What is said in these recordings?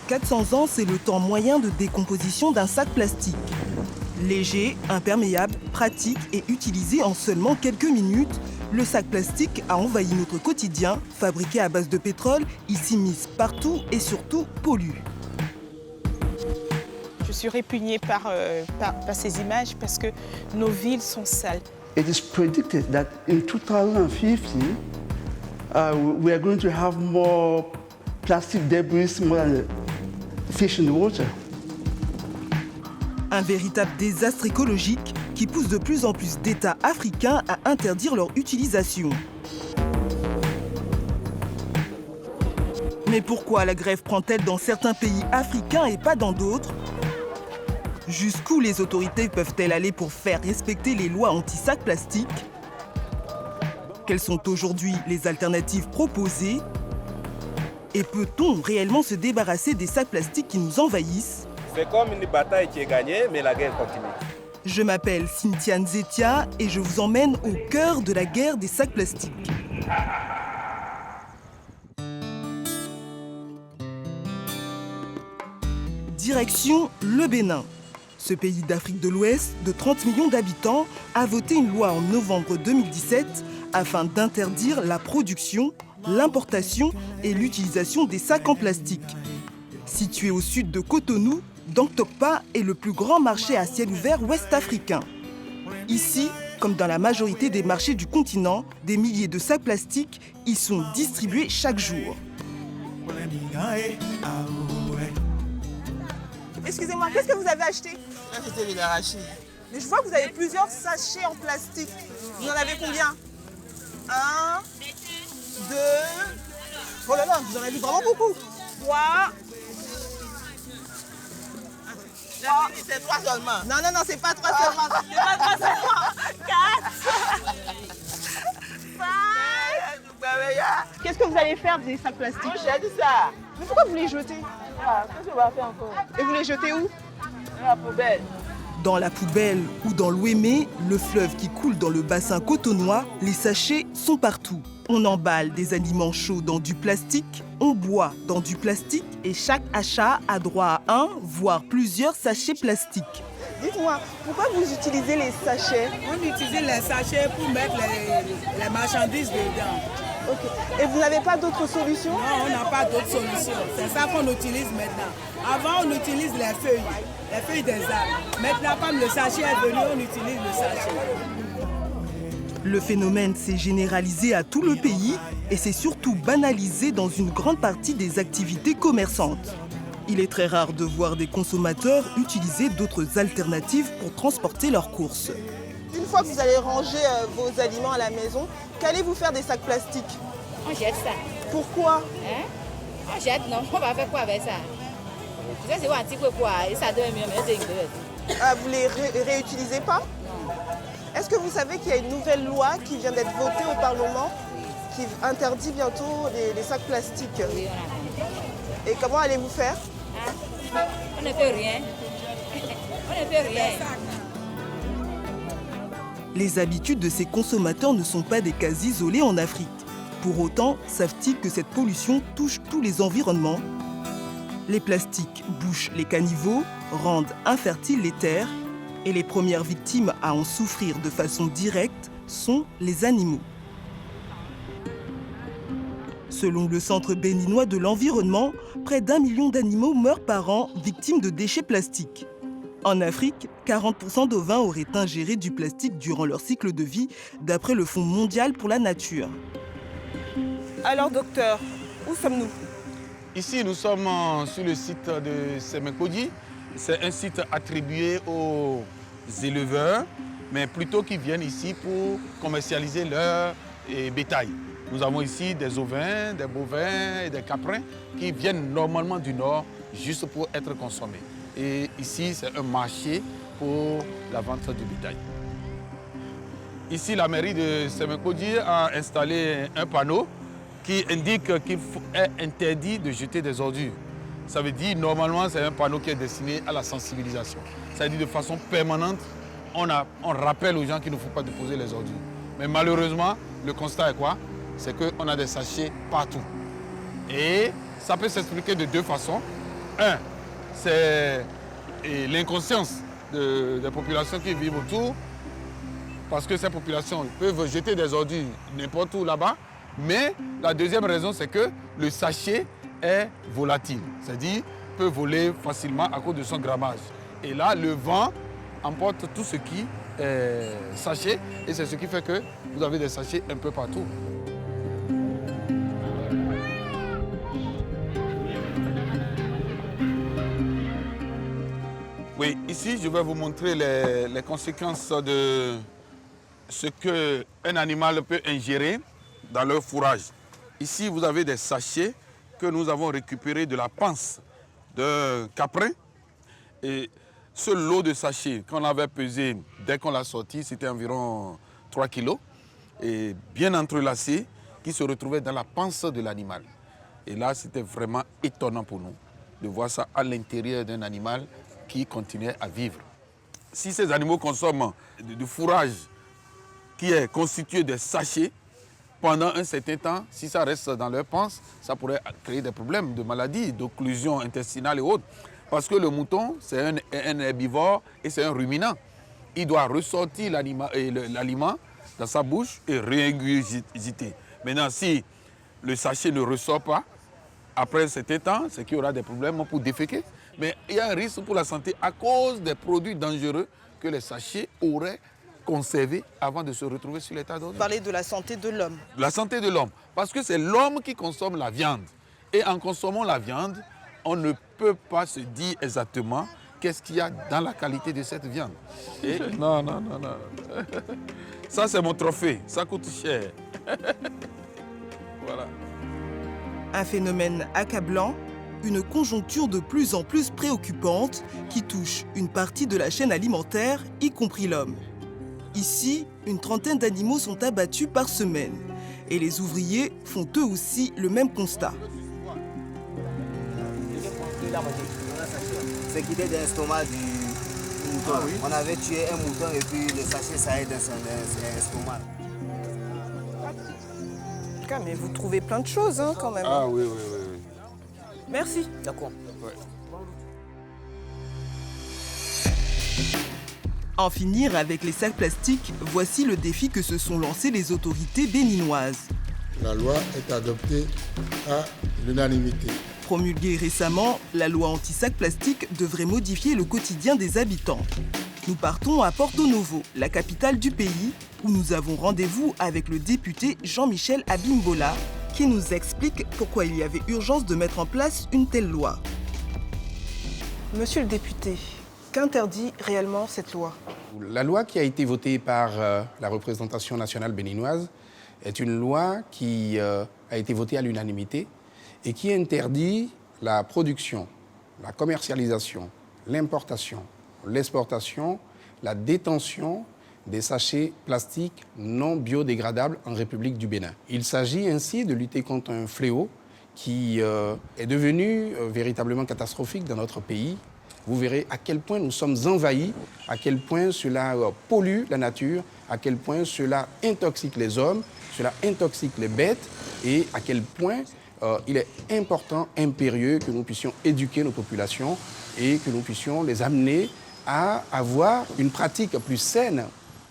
400 ans, c'est le temps moyen de décomposition d'un sac plastique. Léger, imperméable, pratique et utilisé en seulement quelques minutes, le sac plastique a envahi notre quotidien, fabriqué à base de pétrole, il s'immisce partout et surtout pollue. Je suis répugnée par ces images parce que nos villes sont sales. It is predicted that in 2050, we are going to have more plastic debris, more than fish in the water. Un véritable désastre écologique qui pousse de plus en plus d'États africains à interdire leur utilisation. Mais pourquoi la grève prend-elle dans certains pays africains et pas dans d'autres ? Jusqu'où les autorités peuvent-elles aller pour faire respecter les lois anti-sacs plastiques ? Quelles sont aujourd'hui les alternatives proposées ? Et peut-on réellement se débarrasser des sacs plastiques qui nous envahissent ? C'est comme une bataille qui est gagnée, mais la guerre continue. Je m'appelle Cynthia Nzetia et je vous emmène au cœur de la guerre des sacs plastiques. Direction le Bénin. Ce pays d'Afrique de l'Ouest, de 30 millions d'habitants, a voté une loi en novembre 2017 afin d'interdire la production, l'importation et l'utilisation des sacs en plastique. Situé au sud de Cotonou, Danctokpa est le plus grand marché à ciel ouvert ouest-africain. Ici, comme dans la majorité des marchés du continent, des milliers de sacs plastiques y sont distribués chaque jour. Excusez-moi, qu'est-ce que vous avez acheté? J'étais de l'arracher. Mais je vois que vous avez plusieurs sachets en plastique. Vous en avez combien? 1, 2... Oh là là, vous en avez vraiment beaucoup. 3... C'est 3 seulement. Non, non, non, c'est pas 3 seulement. C'est pas 3 seulement. 4... 5... Qu'est-ce que vous allez faire des sacs plastiques? On jette ça. Mais pourquoi vous les jetez? Qu'est-ce qu'on va faire encore? Et vous les jetez où? Dans la poubelle. Dans la poubelle ou dans l'Ouémé, le fleuve qui coule dans le bassin cotonois, les sachets sont partout. On emballe des aliments chauds dans du plastique, on boit dans du plastique et chaque achat a droit à un, voire plusieurs sachets plastiques. Dites-moi, pourquoi vous utilisez les sachets? On utilise les sachets pour mettre les marchandises dedans. Ok. Et vous n'avez pas d'autre solution? Non, on n'a pas d'autre solution. C'est ça qu'on utilise maintenant. Avant, on utilise les feuilles des arbres. Maintenant, comme le sachet est venu, on utilise le sachet. Le phénomène s'est généralisé à tout le pays et s'est surtout banalisé dans une grande partie des activités commerçantes. Il est très rare de voir des consommateurs utiliser d'autres alternatives pour transporter leurs courses. Une fois que vous allez ranger vos aliments à la maison, qu'allez-vous faire des sacs plastiques? On jette ça. Pourquoi? Hein? On jette, non. On va faire quoi avec ça? Ça, c'est un petit peu quoi? Et ça donne mieux, mais c'est Ah, vous ne les réutilisez pas? Non. Est-ce que vous savez qu'il y a une nouvelle loi qui vient d'être votée au Parlement qui interdit bientôt les sacs plastiques? Oui, on a. Et comment allez-vous faire? Hein? On ne fait rien. On ne fait rien. Les habitudes de ces consommateurs ne sont pas des cas isolés en Afrique. Pour autant, savent-ils que cette pollution touche tous les environnements? Les plastiques bouchent les caniveaux, rendent infertiles les terres, et les premières victimes à en souffrir de façon directe sont les animaux. Selon le Centre béninois de l'environnement, près d'1 million d'animaux meurent par an victimes de déchets plastiques. En Afrique, 40% d'ovins auraient ingéré du plastique durant leur cycle de vie, d'après le Fonds mondial pour la nature. Alors docteur, où sommes-nous? Ici, nous sommes sur le site de Semekodi. C'est un site attribué aux éleveurs, mais plutôt qui viennent ici pour commercialiser leur bétail. Nous avons ici des ovins, des bovins et des caprins qui viennent normalement du nord juste pour être consommés. Et ici, c'est un marché pour la vente du bétail. Ici, la mairie de Semekodi a installé un panneau qui indique qu'il est interdit de jeter des ordures. Ça veut dire, normalement, c'est un panneau qui est destiné à la sensibilisation. Ça veut dire de façon permanente, on rappelle aux gens qu'il ne faut pas déposer les ordures. Mais malheureusement, le constat est quoi? C'est qu'on a des sachets partout. Et ça peut s'expliquer de deux façons. Un, c'est l'inconscience des populations qui vivent autour, parce que ces populations peuvent jeter des ordures n'importe où là-bas. Mais la deuxième raison, c'est que le sachet est volatile, c'est-à-dire peut voler facilement à cause de son grammage. Et là, le vent emporte tout ce qui est sachet, et c'est ce qui fait que vous avez des sachets un peu partout. Oui, ici, je vais vous montrer les conséquences de ce qu'un animal peut ingérer dans leur fourrage. Ici, vous avez des sachets que nous avons récupérés de la panse d'un caprin. Et ce lot de sachets qu'on avait pesé dès qu'on l'a sorti, c'était environ 3 kilos, et bien entrelacé, qui se retrouvait dans la panse de l'animal. Et là, c'était vraiment étonnant pour nous de voir ça à l'intérieur d'un animal qui continuait à vivre. Si ces animaux consomment du fourrage qui est constitué de sachets, pendant un certain temps, si ça reste dans leur panse, ça pourrait créer des problèmes de maladies, d'occlusion intestinale et autres. Parce que le mouton, c'est un herbivore et c'est un ruminant. Il doit ressortir l'aliment dans sa bouche et réingurgiter. Maintenant, si le sachet ne ressort pas, après un certain temps, c'est qu'il y aura des problèmes pour déféquer. Mais il y a un risque pour la santé à cause des produits dangereux que les sachets auraient conservés avant de se retrouver sur l'état d'ordure. Vous parlez de la santé de l'homme. La santé de l'homme, parce que c'est l'homme qui consomme la viande. Et en consommant la viande, on ne peut pas se dire exactement qu'est-ce qu'il y a dans la qualité de cette viande. Et non. Ça, c'est mon trophée. Ça coûte cher. Voilà. Un phénomène accablant, une conjoncture de plus en plus préoccupante qui touche une partie de la chaîne alimentaire, y compris l'homme. Ici, une trentaine d'animaux sont abattus par semaine. Et les ouvriers font eux aussi le même constat. C'est qui était dans l'estomac du mouton. Ah oui. On avait tué un mouton et puis le sachet ça est dans son estomac. Mais vous trouvez plein de choses hein, quand même. Ah oui. Merci. D'accord. Ouais. En finir avec les sacs plastiques, voici le défi que se sont lancés les autorités béninoises. La loi est adoptée à l'unanimité. Promulguée récemment, la loi anti-sac plastique devrait modifier le quotidien des habitants. Nous partons à Porto Novo, la capitale du pays, où nous avons rendez-vous avec le député Jean-Michel Abimbola, qui nous explique pourquoi il y avait urgence de mettre en place une telle loi. Monsieur le député, qu'interdit réellement cette loi? La loi qui a été votée par la représentation nationale béninoise est une loi qui a été votée à l'unanimité et qui interdit la production, la commercialisation, l'importation, l'exportation, la détention des sachets plastiques non biodégradables en République du Bénin. Il s'agit ainsi de lutter contre un fléau qui est devenu véritablement catastrophique dans notre pays. Vous verrez à quel point nous sommes envahis, à quel point cela pollue la nature, à quel point cela intoxique les hommes, cela intoxique les bêtes et à quel point il est important, impérieux que nous puissions éduquer nos populations et que nous puissions les amener à avoir une pratique plus saine.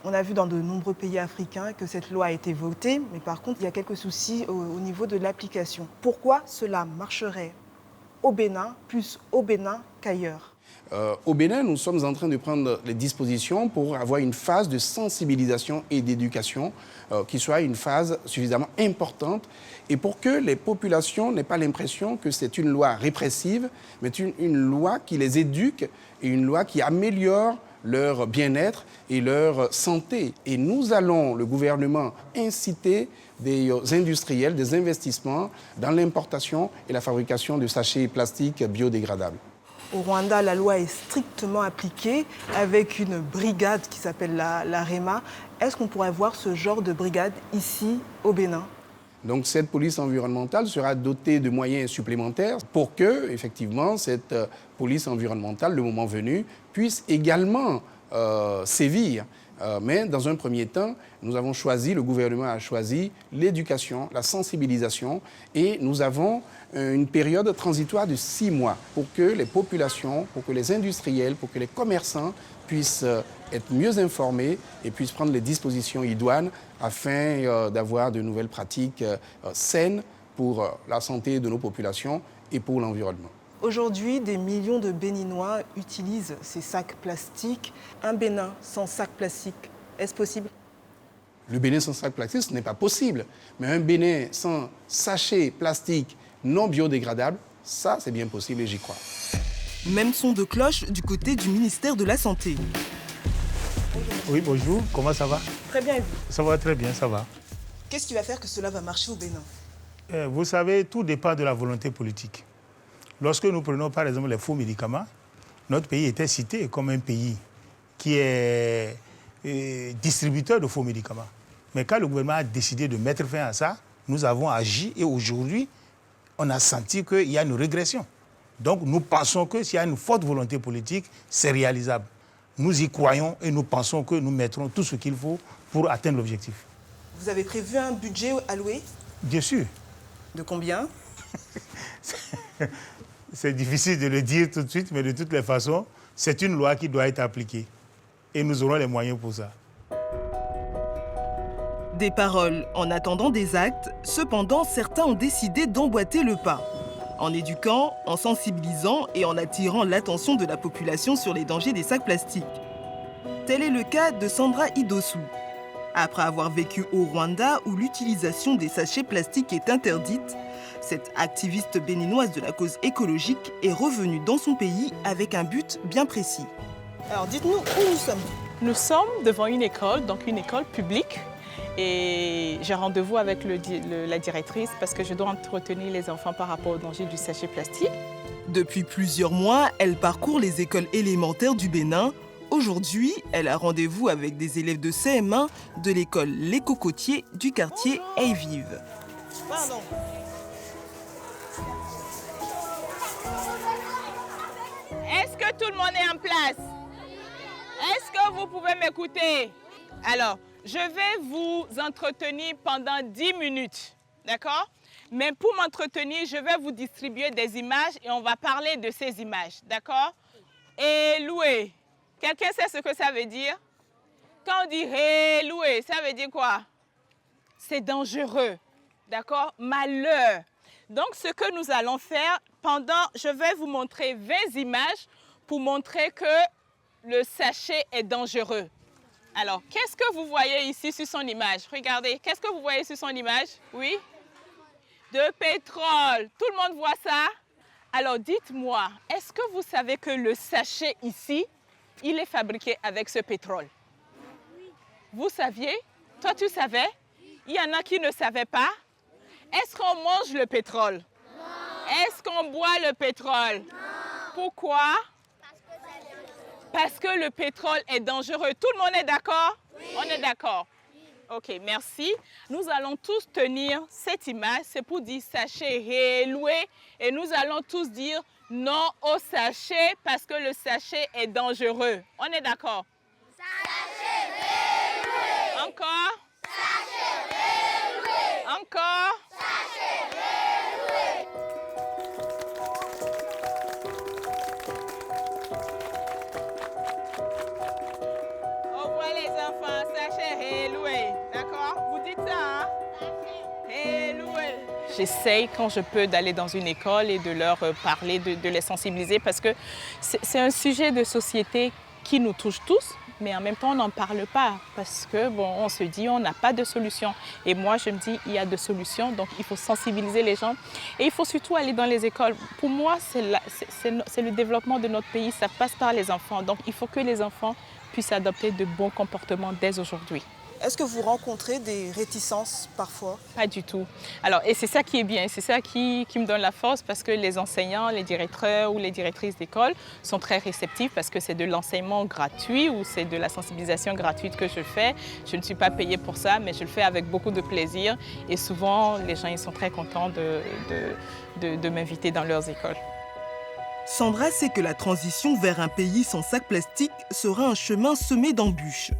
On a vu dans de nombreux pays africains que cette loi a été votée, mais par contre, il y a quelques soucis au niveau de l'application. Pourquoi cela marcherait au Bénin, plus au Bénin qu'ailleurs? Au Bénin, nous sommes en train de prendre les dispositions pour avoir une phase de sensibilisation et d'éducation qui soit une phase suffisamment importante et pour que les populations n'aient pas l'impression que c'est une loi répressive, mais une loi qui les éduque et une loi qui améliore leur bien-être et leur santé. Et nous allons, le gouvernement, inciter des industriels, des investissements dans l'importation et la fabrication de sachets plastiques biodégradables. Au Rwanda, la loi est strictement appliquée avec une brigade qui s'appelle la REMA. Est-ce qu'on pourrait voir ce genre de brigade ici, au Bénin? Donc cette police environnementale sera dotée de moyens supplémentaires pour que, effectivement, cette police environnementale, le moment venu, puisse également sévir Mais dans un premier temps, le gouvernement a choisi l'éducation, la sensibilisation et nous avons une période transitoire de 6 mois pour que les populations, pour que les industriels, pour que les commerçants puissent être mieux informés et puissent prendre les dispositions idoines afin d'avoir de nouvelles pratiques saines pour la santé de nos populations et pour l'environnement. Aujourd'hui, des millions de Béninois utilisent ces sacs plastiques. Un Bénin sans sac plastique, est-ce possible? Le Bénin sans sac plastique, ce n'est pas possible. Mais un Bénin sans sachet plastique non biodégradable, ça, c'est bien possible et j'y crois. Même son de cloche du côté du ministère de la Santé. Oui, bonjour, comment ça va? Très bien, et vous? Ça va très bien, ça va. Qu'est-ce qui va faire que cela va marcher au Bénin? Vous savez, tout dépend de la volonté politique. Lorsque nous prenons par exemple les faux médicaments, notre pays était cité comme un pays qui est distributeur de faux médicaments. Mais quand le gouvernement a décidé de mettre fin à ça, nous avons agi et aujourd'hui, on a senti qu'il y a une régression. Donc nous pensons que s'il y a une forte volonté politique, c'est réalisable. Nous y croyons et nous pensons que nous mettrons tout ce qu'il faut pour atteindre l'objectif. Vous avez prévu un budget alloué? Bien sûr. De combien? C'est difficile de le dire tout de suite, mais de toutes les façons, c'est une loi qui doit être appliquée. Et nous aurons les moyens pour ça. Des paroles en attendant des actes, cependant certains ont décidé d'emboîter le pas. En éduquant, en sensibilisant et en attirant l'attention de la population sur les dangers des sacs plastiques. Tel est le cas de Sandra Idosu. Après avoir vécu au Rwanda où l'utilisation des sachets plastiques est interdite, cette activiste béninoise de la cause écologique est revenue dans son pays avec un but bien précis. Alors dites-nous où nous sommes. Nous sommes devant une école, donc une école publique. Et j'ai rendez-vous avec la directrice parce que je dois entretenir les enfants par rapport au danger du sachet plastique. Depuis plusieurs mois, elle parcourt les écoles élémentaires du Bénin. Aujourd'hui, elle a rendez-vous avec des élèves de CM1 de l'école Les Cocotiers du quartier Ayvive. Pardon. Est-ce que tout le monde est en place? Est-ce que vous pouvez m'écouter? Alors, je vais vous entretenir pendant 10 minutes, d'accord? Mais pour m'entretenir, je vais vous distribuer des images et on va parler de ces images, d'accord? Et louer. Quelqu'un sait ce que ça veut dire? Quand on dit louer, ça veut dire quoi? C'est dangereux, d'accord? Malheur. Donc, ce que nous allons faire, je vais vous montrer 20 images pour montrer que le sachet est dangereux. Alors, qu'est-ce que vous voyez ici sur son image? Regardez, qu'est-ce que vous voyez sur son image? Oui? De pétrole. Tout le monde voit ça? Alors, dites-moi, est-ce que vous savez que le sachet ici, il est fabriqué avec ce pétrole? Oui. Vous saviez? Toi, tu savais? Il y en a qui ne savaient pas. Est-ce qu'on mange le pétrole? Non. Est-ce qu'on boit le pétrole? Non. Pourquoi? Parce que le pétrole est dangereux. Tout le monde est d'accord? Oui. On est d'accord? Oui. OK, merci. Nous allons tous tenir cette image. C'est pour dire sachet loué. Et nous allons tous dire non au sachet parce que le sachet est dangereux. On est d'accord? Sachet loué. Encore? Sachet loué. Encore? Sachet loué. Sachet loué, d'accord? Vous dites ça, hein? Sachet loué. J'essaye quand je peux d'aller dans une école et de leur parler, de les sensibiliser parce que c'est un sujet de société qui nous touche tous, mais en même temps on n'en parle pas parce que bon, on se dit on n'a pas de solution. Et moi je me dis il y a de solutions, donc il faut sensibiliser les gens et il faut surtout aller dans les écoles. Pour moi c'est le développement de notre pays, ça passe par les enfants, donc il faut que les enfants puissent adopter de bons comportements dès aujourd'hui. Est-ce que vous rencontrez des réticences parfois? Pas du tout. Alors, et c'est ça qui est bien, c'est ça qui me donne la force parce que les enseignants, les directeurs ou les directrices d'école sont très réceptifs parce que c'est de l'enseignement gratuit ou c'est de la sensibilisation gratuite que je fais. Je ne suis pas payée pour ça, mais je le fais avec beaucoup de plaisir et souvent, les gens ils sont très contents de m'inviter dans leurs écoles. Sandra sait que la transition vers un pays sans sac plastique sera un chemin semé d'embûches.